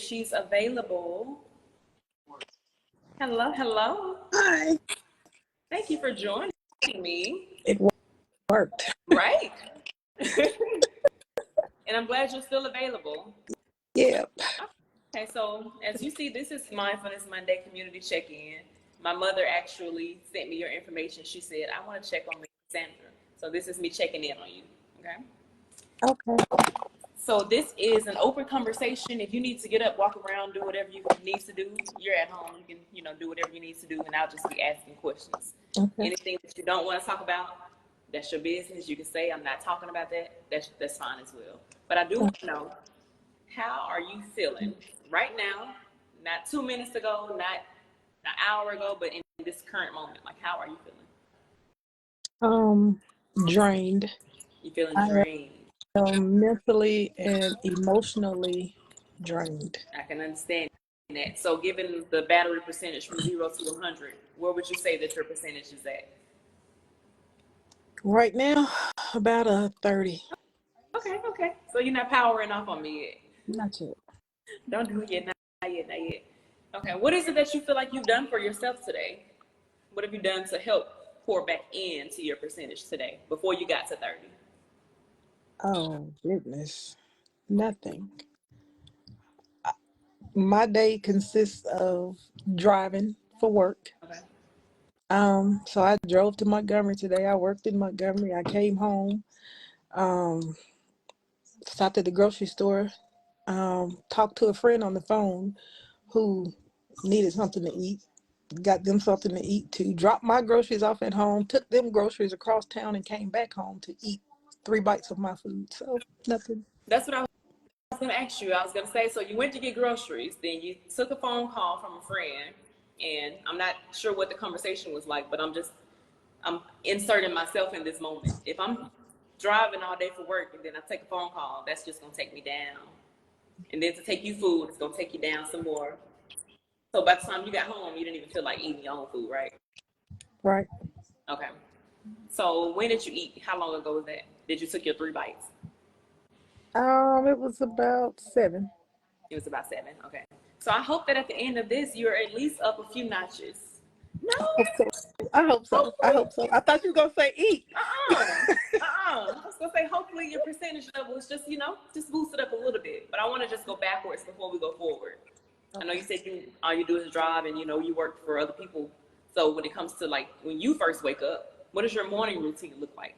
she's available. Hello, hello. Hi. Thank you for joining me. It worked. Right. And I'm glad you're still available. Yep. Okay, so as you see, this is Mindfulness Monday community check-in. My mother actually sent me your information. She said, I want to check on Kasandra. So this is me checking in on you, okay? Okay. So this is an open conversation. If you need to get up, walk around, do whatever you need to do, you're at home. You can, do whatever you need to do, and I'll just be asking questions. Okay. Anything that you don't want to talk about, that's your business. You can say, I'm not talking about that. That's fine as well. But I do want to know, how are you feeling right now? Not 2 minutes ago, not an hour ago, but in this current moment. Like, how are you feeling? Drained. You feeling drained? Mentally and emotionally drained. I can understand that. So given the battery percentage from 0 to 100, where would you say that your percentage is at? Right now, about a 30. Okay. So you're not powering off on me yet? Not yet. Don't do it yet, not yet. Okay, what is it that you feel like you've done for yourself today? What have you done to help pour back into your percentage today before you got to 30? Oh, goodness. Nothing. My day consists of driving for work. Okay. So I drove to Montgomery today. I worked in Montgomery. I came home, stopped at the grocery store, talked to a friend on the phone who needed something to eat, got them something to eat too, dropped my groceries off at home, took them groceries across town, and came back home to eat 3 bites of my food. So nothing. That's what I was going to ask you. I was going to say, so you went to get groceries, then you took a phone call from a friend, and I'm not sure what the conversation was like, but I'm inserting myself in this moment. If I'm driving all day for work and then I take a phone call, that's just going to take me down. And then to take you food, it's going to take you down some more. So by the time you got home, you didn't even feel like eating your own food, right? Right. Okay. So when did you eat? How long ago was that? Did you took your 3 bites? It was about 7. It was about 7. Okay. So I hope that at the end of this, you're at least up a few notches. No. I hope so. I thought you were going to say eat. I was going to say, hopefully your percentage level is just, just boost it up a little bit. But I want to just go backwards before we go forward. Okay. I know you said all you do is drive and, you work for other people. So when it comes to like, when you first wake up, what does your morning routine look like?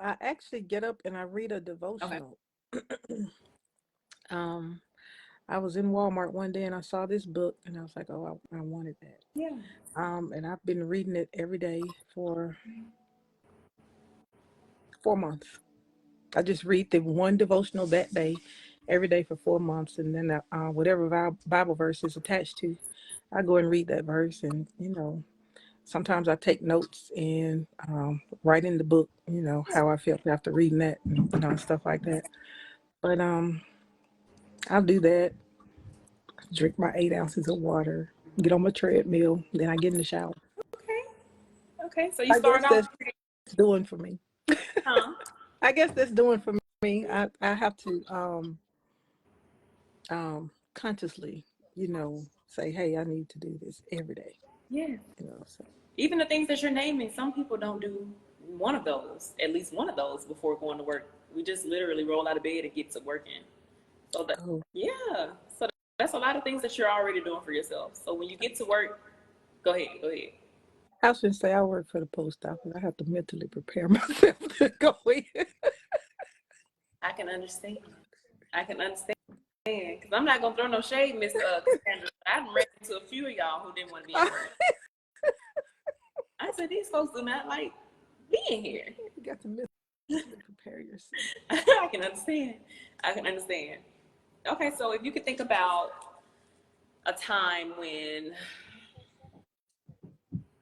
I actually get up and I read a devotional. Okay. I was in Walmart one day and I saw this book and I was like, oh, I wanted that. Yeah. And I've been reading it every day for 4 months. I just read the one devotional that day, every day for 4 months. And then whatever Bible verse is attached to, I go and read that verse. And, sometimes I take notes and write in the book, how I felt after reading that and, stuff like that. But I'll do that. Drink my 8 ounces of water, get on my treadmill, then I get in the shower. Okay. So you start off. That's doing for me. Huh? I guess that's doing for me. I have to consciously, say, hey, I need to do this every day. Yeah. So. Even the things that you're naming, some people don't do at least one of those before going to work. We just literally roll out of bed and get to working. So yeah. So that's a lot of things that you're already doing for yourself. So when you get to work, go ahead. I was going to say, I work for the post office. I have to mentally prepare myself to go in. I can understand. Because I'm not going to throw no shade, Miss Kasandra. I've ran into a few of y'all who didn't want to be in work. I said, these folks do not like being here. You got to mentally prepare yourself. I can understand. Okay, so if you could think about a time when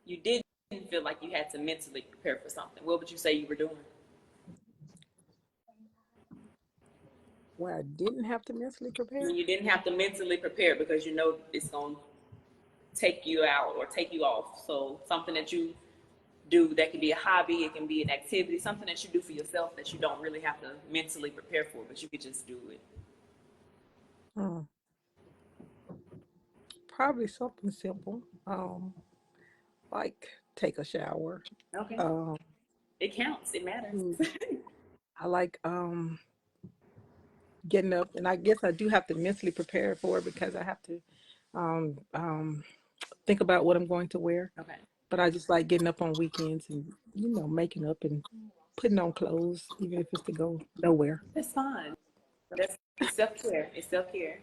you didn't feel like you had to mentally prepare for something, what would you say you were doing? Where I didn't have to mentally prepare? You didn't have to mentally prepare because it's going to take you out or take you off. So something that you do that can be a hobby, it can be an activity, something that you do for yourself that you don't really have to mentally prepare for, but you could just do it. Hmm. Probably something simple. Like take a shower. Okay. Um, It counts. It matters. mm, I like getting up, and I guess I do have to mentally prepare for it because I have to um, um, think about what I'm going to wear. Okay. But I just like getting up on weekends and making up and putting on clothes, even if it's to go nowhere. That's fine. It's self care. It's self care.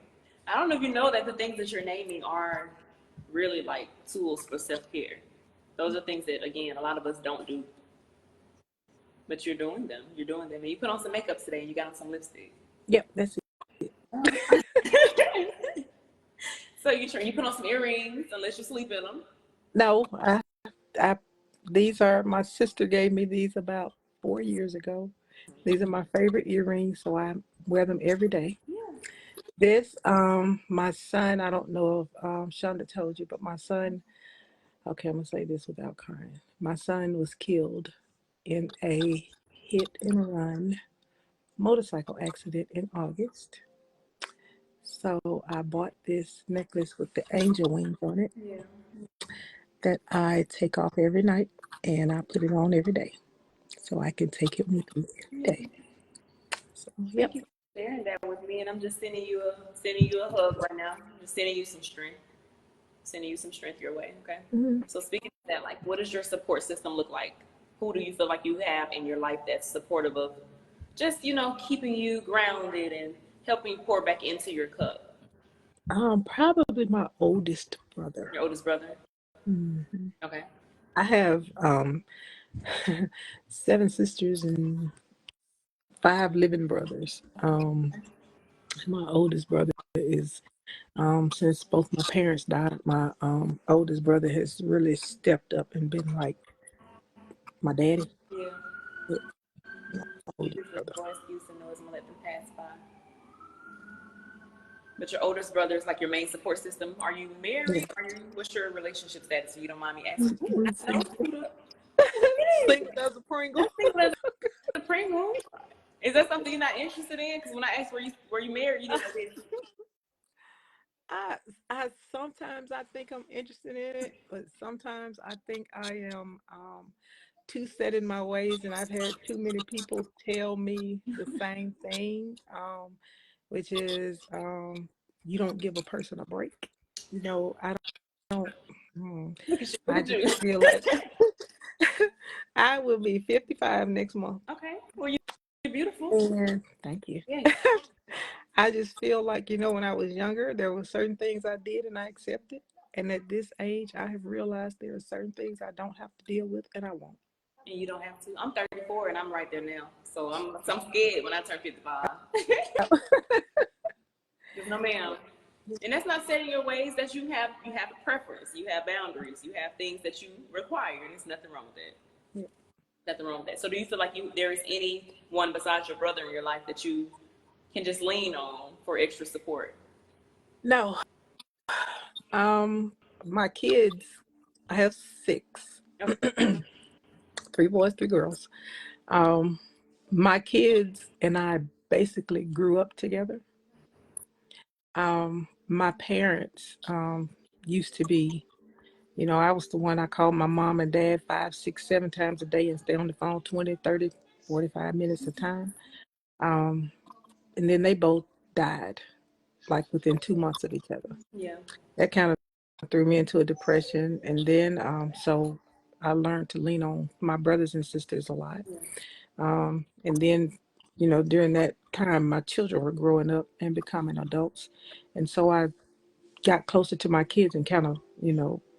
I don't know if you know that the things that you're naming are really like tools for self care. Those are things that again a lot of us don't do, but you're doing them. You're doing them. And you put on some makeup today, and you got on some lipstick. Yep, that's it. So you put on some earrings unless you sleep in them. No, I these are my sister gave me these about 4 years ago. These are my favorite earrings, so I wear them every day. Yeah. This, my son, I don't know if Shonda told you, but my son, okay, I'm gonna say this without crying. My son was killed in a hit and run motorcycle accident in August. So I bought this necklace with the angel wings on it Yeah. that I take off every night and I put it on every day. So I can take it with me every Yeah. day. So Thank yep. you for sharing that with me, and I'm just sending you a hug right now. I'm just sending you some strength. Sending you some strength your way. Okay. Mhm. So speaking of that, like, what does your support system look like? Who do you feel like you have in your life that's supportive of just keeping you grounded and helping pour back into your cup? Probably my oldest brother. Your oldest brother. Mhm. Okay. I have 7 sisters and 5 living brothers. My oldest brother is since both my parents died, my oldest brother has really stepped up and been like my daddy. Yeah. Yeah, my oldest There's brother. no excuse and no, I'm gonna let them pass by. But your oldest brother is like your main support system. Are you Yeah. married? What's your relationship status? If you don't mind me asking. Ooh, We're I know single. who it is. Single as a Pringle. That's single as a Pringle. Is that something you're not interested in? Because when I asked were you married, you didn't know this. I I sometimes I think I'm interested in it, but sometimes I think I am too set in my ways, and I've had too many people tell me the same thing, which is you don't give a person a break. I don't. mm, Look at you. Look I at you. just feel like I will be 55 next month, Okay. Well, you're beautiful. and thank you. Yeah. I just feel like, when I was younger, there were certain things I did and I accepted. And at this age, I have realized there are certain things I don't have to deal with and I won't. And you don't have to. I'm 34 and I'm right there now. So I'm scared when I turn 55. There's no ma'am. And that's not setting your ways that you have a preference, you have boundaries, you have things that you require, and there's nothing wrong with that. Yeah. Nothing wrong with that. So do you feel like there is anyone besides your brother in your life that you can just lean on for extra support? No, my kids, I have 6, Okay. 3 boys, 3 girls. Um, my kids and I basically grew up together. My parents used to be, I was the one I called my mom and dad 5, 6, 7 times a day and stay on the phone 20, 30, 45 minutes at a time. Um, and then they both died like within 2 months of each other. Yeah. That kind of threw me into a depression. And then, so I learned to lean on my brothers and sisters a lot. Yeah. And then, during that time, my children were growing up and becoming adults. And so I got closer to my kids and kind of,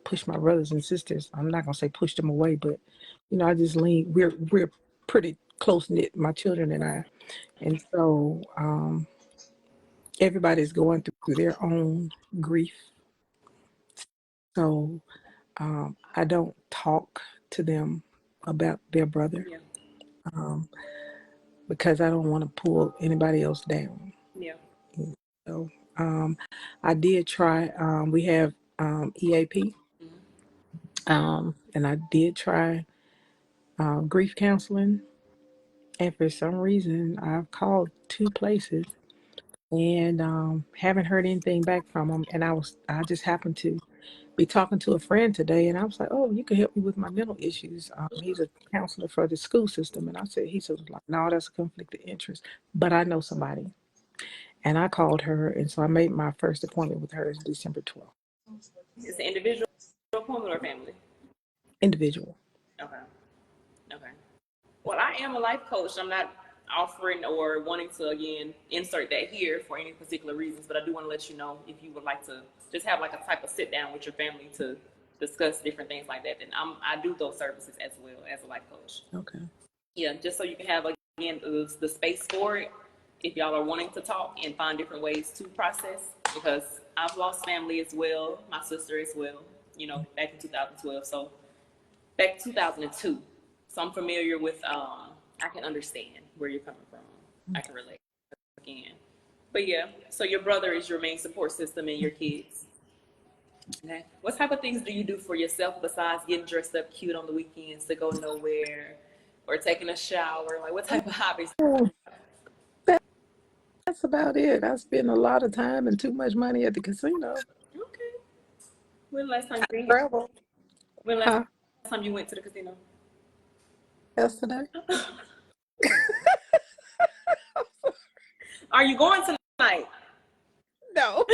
pushed my brothers and sisters. I'm not gonna say pushed them away, but I just lean. We're pretty close knit, my children and I, and so everybody's going through their own grief. So I don't talk to them about their brother Yeah. um, because I don't want to pull anybody else down. Yeah. So I did try. We have EAP. Mm-hmm. And I did try grief counseling, and for some reason, I've called 2 places, and haven't heard anything back from him. And I just happened to be talking to a friend today, and I was like, "Oh, you can help me with my mental issues." He's a counselor for the school system, and he said, like, "No, that's a conflict of interest, but I know somebody." And I called her, and so I made my first appointment with her is December 12th. It's an individual appointment or family? Individual. Okay. Okay. Well, I am a life coach. I'm not offering or wanting to again insert that here for any particular reasons, but I do want to let you know if you would like to just have like a type of sit down with your family to discuss different things like that. Then I do those services as well as a life coach. Okay. Yeah, just so you can have again the space for it if y'all are wanting to talk and find different ways to process. Because I've lost family as well, my sister as well. You know, back in 2012. So back 2002. So I'm familiar with. I can understand where you're coming from. I can relate again. But yeah, so your brother is your main support system and your kids. Okay. What type of things do you do for yourself besides getting dressed up cute on the weekends to go nowhere or taking a shower? Like, what type of hobbies? Oh, that's about it. I spend a lot of time and too much money at the casino. Okay. When last time you went? Travel. When last Huh? time you went to the casino? Yesterday? Are you going tonight? No.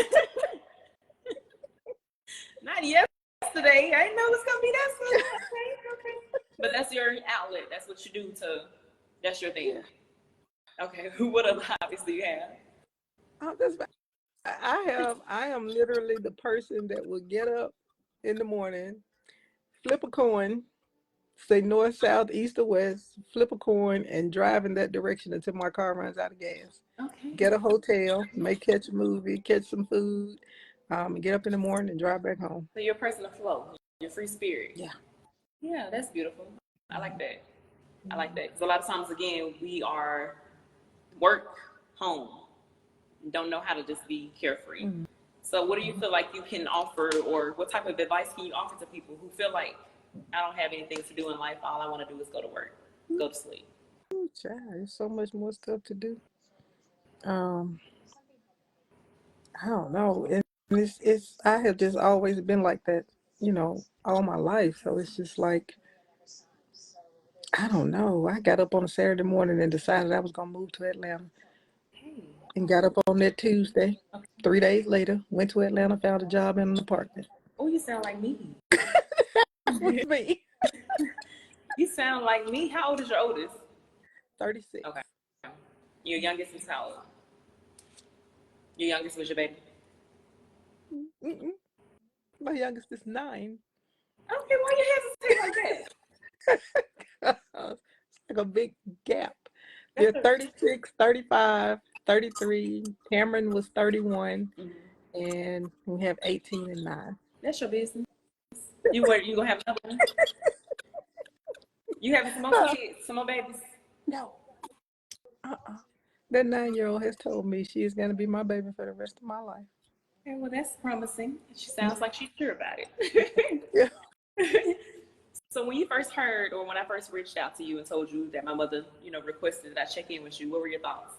Not yesterday. I didn't know it was gonna be that soon. Okay, okay. But that's your outlet. That's what you do to. That's your thing. Yeah. Okay. What other hobbies do you have? That's I am literally the person that will get up in the morning, flip a coin, say north, south, east, or west, flip a coin, and drive in that direction until my car runs out of gas. Okay. Get a hotel, may catch a movie, catch some food, and get up in the morning and drive back home. So you're a person of flow. You're free spirit. Yeah. Yeah, that's beautiful. I like that. I like that because a lot of times, again, we are work, home, don't know how to just be carefree. Mm-hmm. So, what do you feel like you can offer, or what type of advice can you offer to people who feel like I don't have anything to do in life? All I want to do is go to work, go to sleep. Child, there's so much more stuff to do. Um, I don't know. And it's I have just always been like that, all my life. So it's just like I don't know. I got up on a Saturday morning and decided I was gonna move to Atlanta Hey, and got up on that Tuesday. 3 days later, went to Atlanta, found a job in an apartment. oh, you sound like me. That was me. You sound like me. How old is your oldest? 36. Okay. Your youngest is how old? Your youngest was your baby. Mm-mm. My youngest is 9. Okay, why you hesitate like that? It's like a big gap. They're That's a, 36, 35, 33. Cameron was 31, mhm. and we have 18 and 9. That's your business. You gonna have another one? You having some more Uh, kids, some more babies? no. Uh-uh. That 9-year-old has told me she is going to be my baby for the rest of my life. Okay, well that's promising. She sounds like she's sure about it. Yeah. So when you first heard, or when I first reached out to you and told you that my mother, requested that I check in with you, what were your thoughts?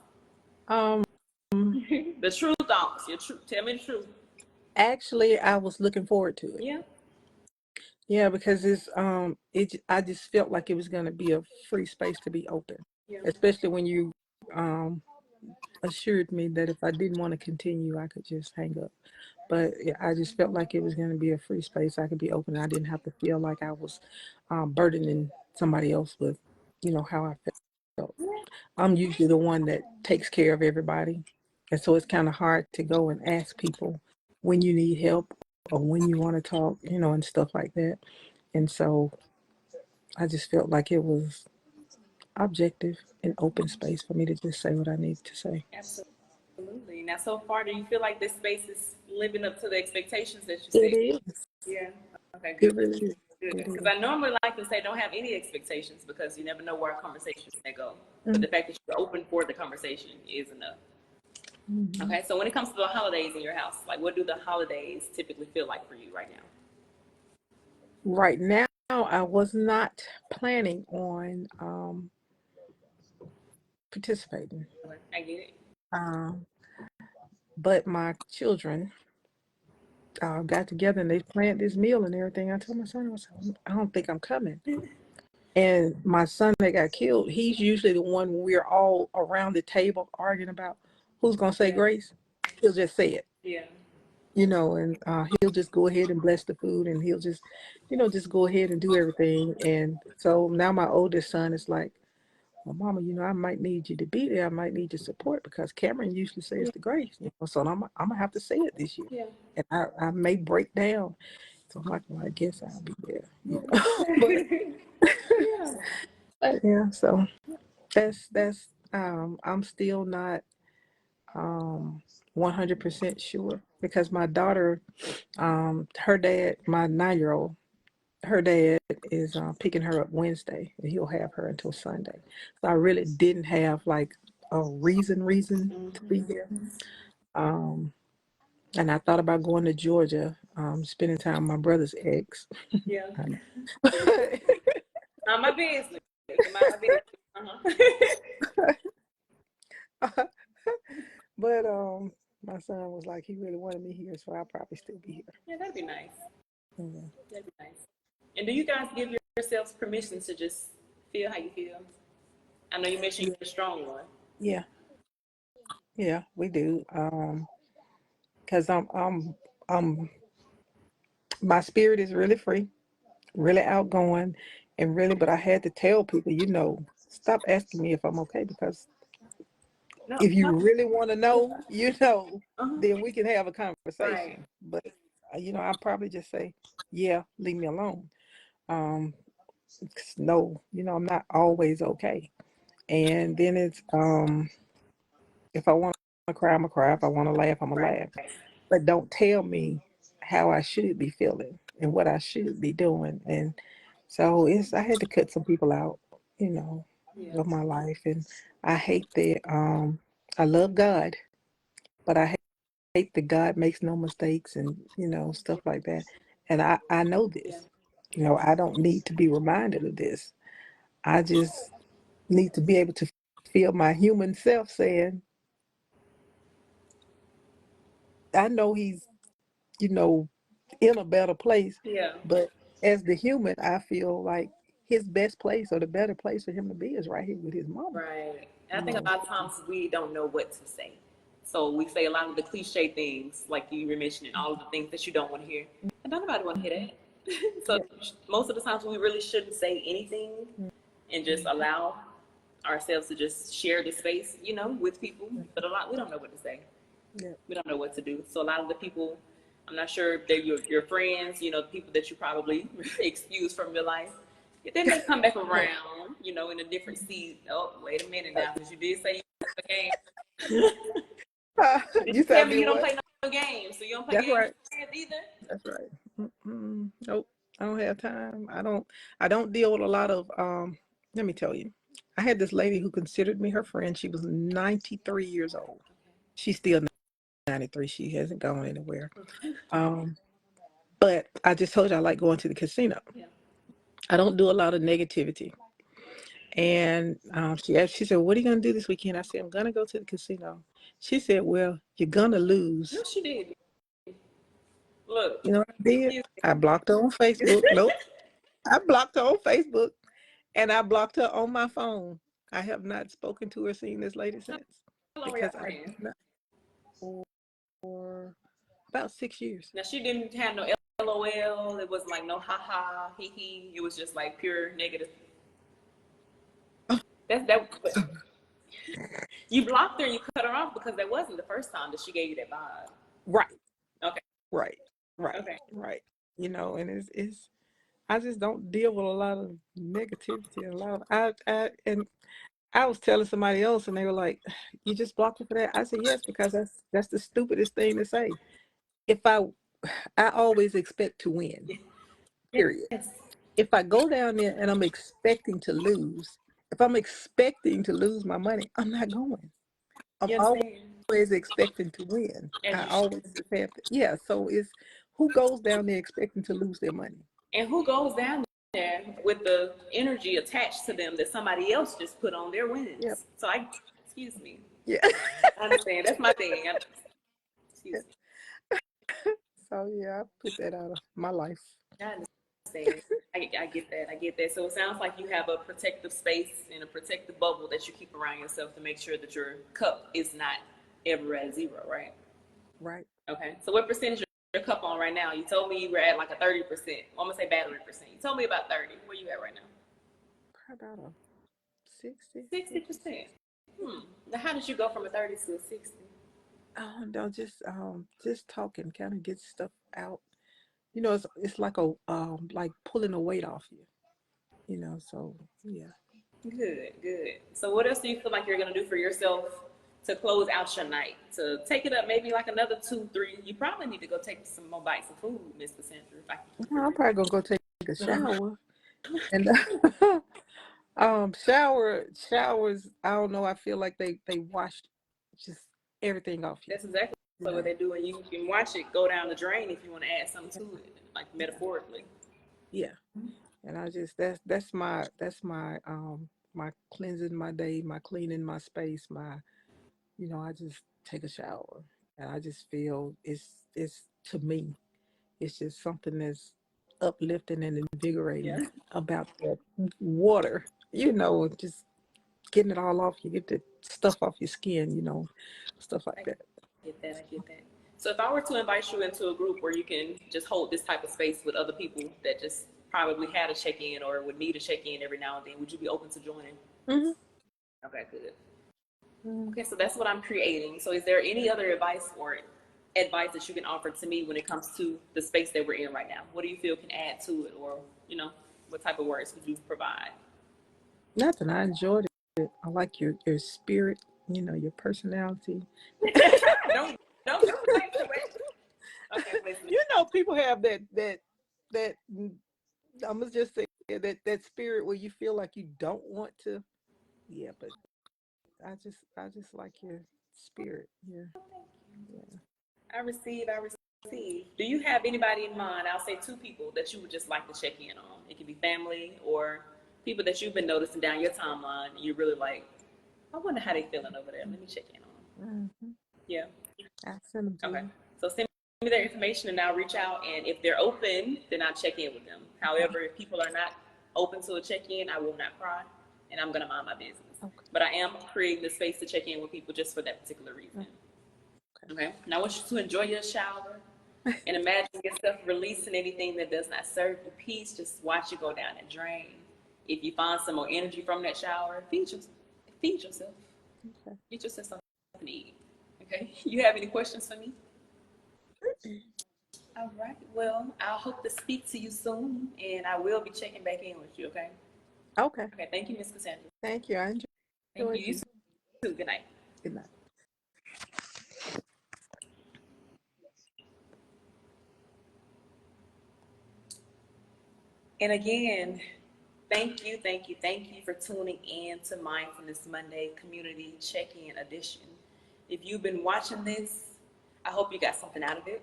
Um. The true thoughts. Your true. Tell me the truth. Actually, I was looking forward to it. Yeah. Yeah, because I just felt like it was going to be a free space to be open, Yeah. especially when you um assured me that if I didn't want to continue, I could just hang up. But yeah, I just felt like it was going to be a free space. I could be open. I didn't have to feel like I was burdening somebody else with, how I felt. I'm usually the one that takes care of everybody. And so it's kind of hard to go and ask people when you need help or when you want to talk, and stuff like that. And so I just felt like it was objective and open space for me to just say what I needed to say. Absolutely. Now, so far, do you feel like this space is living up to the expectations that you It set? is. Yeah. Okay. It Good. really is. Good. It Because is. I normally like to say don't have any expectations because you never know where our conversations may go. But Mm-hmm. the fact that you're open for the conversation is enough. Mm-hmm. Okay. So when it comes to the holidays in your house, like what do the holidays typically feel like for you right now? Right now, I was not planning on participating. Okay, I get it. Um, But my children got together and they planned this meal and everything. I told my son, I don't think I'm coming. And my son that got killed, he's usually the one when we're all around the table arguing about who's going to say grace. He'll just say it. Yeah. And he'll just go ahead and bless the food, and he'll just, just go ahead and do everything. And so now my oldest son is like, well, Mama, I might need you to be there. I might need your support because Cameron usually says the grace, so I'm gonna have to say it this year. Yeah. And I may break down. So I'm like, well, I guess I'll be there. Yeah. But yeah, so that's I'm still not 100% sure because my daughter, her dad, my 9-year-old, her dad is picking her up Wednesday, and he'll have her until Sunday. So I really didn't have like a reason to be here. And I thought about going to Georgia, spending time with my brother's ex. Yeah. I know. Not my business. Mind my business. But my son was like, he really wanted me here, so I'll probably still be here. Yeah, that'd be nice. Yeah. That'd be nice. And do you guys give yourselves permission to just feel how you feel? I know you mentioned you're a strong one. Yeah, yeah, we do. Because I'm my spirit is really free, really outgoing, and really. But I had to tell people, stop asking me if I'm okay because No. if you really want to know, Uh-huh. then we can have a Right. conversation. But I probably just say, yeah, leave me alone. Um, 'Cause no, I'm not always okay. And then it's if I want to cry, I'm gonna cry. If I want to laugh, I'm gonna Right. laugh. But don't tell me how I should be feeling and what I should be doing. And so I had to cut some people out, Yeah. of my life. And I hate that I love God, but I hate that God makes no mistakes and, stuff like that. And I know Yeah. this. I don't need to be reminded of this. I just need to be able to feel my human self saying, I know he's, you know, in a better place. Yeah. But as the human, I feel like his best place or the better place for him to be is right here with his mama. Right. And I You think a know, lot of times we don't know what to say. So we say a lot of the cliche things, like you were mentioning, all of the things that you don't want to hear. And don't nobody want to hear that. So yeah, most of the times we really shouldn't say anything and just allow ourselves to just share the space, with people. But a lot we don't know what to say. yeah, We don't know what to do. So a lot of the people, I'm not sure if they're your friends, the people that you probably excuse from your life. Then they come back around, in a different seat. Oh, wait a minute now, because you did say you don't play games. Did you you said I tell me did you don't what? play no games? So you don't play That's games right. with friends either? That's right. Nope. I don't have time. I don't deal with a lot of let me tell you. I had this lady who considered me her friend. She was 93 years old. She's still 93. She hasn't gone anywhere. Um, but I just told you I like going to the casino. Yeah. I don't do a lot of negativity. And she said, "What are you gonna do this weekend?" I said, "I'm gonna go to the casino." She said, "Well, you're gonna lose." No, she did. Look, You know what I did? excuse I blocked her on Facebook. Nope. I blocked her on Facebook and I blocked her on my phone. I have not spoken to or seen this lady me. since How long were y'all because I friends? did not for about 6 years. Now she didn't have no LOL. It wasn't like no haha, hee hee. It was just like pure negative. That's that. But you blocked her and you cut her off because that wasn't the first time that she gave you that vibe. Right, Okay. right, right, Okay. right. And it's I just don't deal with a lot of negativity and a lot of and I was telling somebody else and they were like, "You just blocked her for that?" I said, "Yes, because that's the stupidest thing to say. If I always expect to win. Period. Yes. If I go down there and I'm expecting to lose, if I'm expecting to lose my money, I'm not going. I'm You understand? always expecting to win. As I you always should. just have to. Yeah. So it's who goes down there expecting to lose their money? And who goes down there with the energy attached to them that somebody else just put on their Yep. wins? So excuse me. Yeah. I understand. That's my thing. Excuse me. So yeah, I put that out of my life. I understand. I get that. I get that. So it sounds like you have a protective space and a protective bubble that you keep around yourself to make sure that your cup is not ever at zero, right? Right. Okay. So what percentage is your cup on right now? You told me you were at like a 30%. I'm gonna say battery percent. You told me about 30. Where you at right now? Probably about a 60, 56. 60%. Now how did you go from a 30 to a 60? Oh no, just talking kind of gets stuff out. It's like like pulling a weight off you. So yeah. Good, good. So what else do you feel like you're gonna do for yourself to close out your night? To take it up maybe like another two, three. You probably need to go take some more bites of food, Miss Kasandra, if I can keep it I'm probably gonna go take a real. shower and showers. I don't know. I feel like they wash just everything off you. That's exactly You what know. they do, and you can watch it go down the drain if you want to add something to it, like Yeah. metaphorically. Yeah. And I just that's my cleansing my day, my cleaning my space, I just take a shower and I just feel it's to me, it's just something that's uplifting and invigorating Yeah, about that water, just getting it all off you, get the stuff off your skin, stuff like I that. get that. I get that. So if I were to invite you into a group where you can just hold this type of space with other people that just probably had a check-in or would need a check-in every now and then, would you be open to joining? Hmm. Okay, good. Hmm. Okay, so that's what I'm creating. So is there any other advice or advice that you can offer to me when it comes to the space that we're in right now? What do you feel can add to it, or what type of words would you provide? Nothing. I enjoyed it. I like your spirit, your personality. don't wait. Okay, listen. People have that I'm gonna just say that spirit where you feel like you don't want to. Yeah, but I just like your spirit. Yeah, yeah. I receive. I receive. Do you have anybody in mind? I'll say two people that you would just like to check in on. It could be family or people that you've been noticing down your timeline. And you're really like, I wonder how they feeling over there. Let me check in on them. Hmm. Yeah. I send them to Okay. you. So send me their information and I'll reach out. And if they're open, then I'll check in with them. However, if people are not open to a check in, I will not cry and I'm going to mind my business. Okay. But I am creating the space to check in with people just for that particular reason. Okay. Now I want you to enjoy your shower and imagine yourself releasing anything that does not serve you peace. Just watch it go down the drain. If you find some more energy from that shower, feed yourself. Feed yourself. Okay. Get yourself something to eat. Okay. You have any questions for me? All right. Well, I hope to speak to you soon, and I will be checking back in with you. Okay. Okay. Okay. Thank you, Miss Cassandra. Thank you. I Thank you. enjoyed You you. too. Good night. Good night. And again, thank you for tuning in to Mindfulness Monday Community Check-In Edition. If you've been watching this, I hope you got something out of it.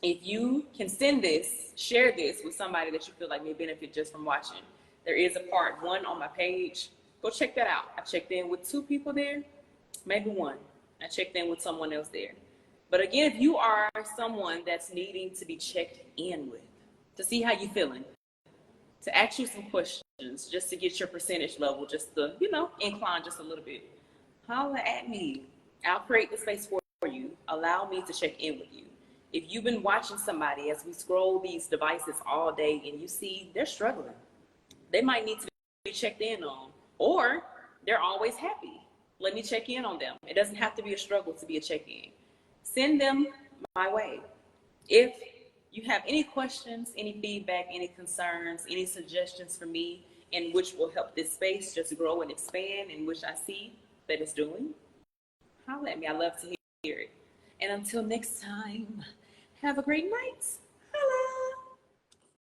If you can send this, share this with somebody that you feel like may benefit just from watching. There is a part one on my page. Go check that out. I checked in with two people there, maybe one. I checked in with someone else there. But again, if you are someone that's needing to be checked in with, to see how you're feeling, to ask you some questions just to get your percentage level, just to, incline just a little bit. Holla at me. I'll create the space for you. Allow me to check in with you. If you've been watching somebody as we scroll these devices all day and you see they're struggling, they might need to be checked in on, or they're always happy. Let me check in on them. It doesn't have to be a struggle to be a check in. Send them my way. If you have any questions, any feedback, any concerns, any suggestions for me in which will help this space just grow and expand, in which I see that it's doing, holler at me. I love to hear it. And until next time, have a great night.